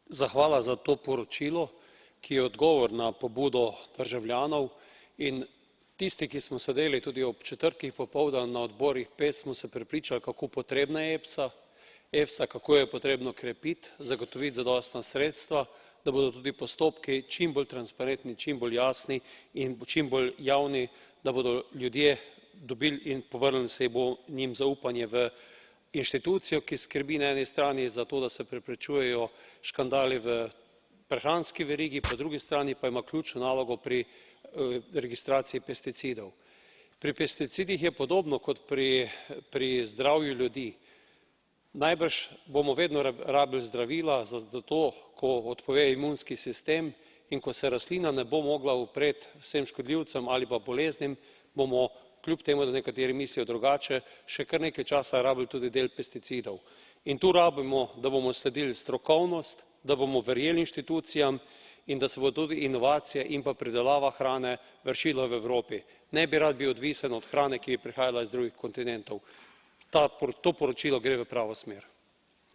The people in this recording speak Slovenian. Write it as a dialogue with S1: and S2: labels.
S1: Zahvala za to poročilo, ki je odgovor na pobudo državljanov, in tisti, ki smo sedeli tudi ob četrtkih popoldan na odborih PES, smo se prepričali, kako potrebna je EFSA, kako jo je potrebno krepiti, zagotoviti zadostna sredstva, da bodo tudi postopki čim bolj transparentni, čim bolj jasni in čim bolj javni, da bodo ljudje dobili in povrnilo se bo njim zaupanje v inštitucijo, ki skrbi na eni strani za to, da se preprečujejo škandali v prehranski verigi, po drugi strani pa ima ključno nalogo pri registraciji pesticidov. Pri pesticidih je podobno kot pri zdravju ljudi. Najbrž bomo vedno rabili zdravila, zato ko odpove imunski sistem in ko se rastlina ne bo mogla upreti vsem škodljivcem ali pa boleznim, bomo kljub temu, da nekateri mislijo drugače, še kar nekaj časa rabili tudi del pesticidov. In tu rabimo, da bomo sledili strokovnost, da bomo verjeli inštitucijam in da se bo tudi inovacija in pa pridelava hrane vršila v Evropi. Ne bi rad bil odvisen od hrane, ki bi prihajala iz drugih kontinentov. To poročilo gre v pravo smer.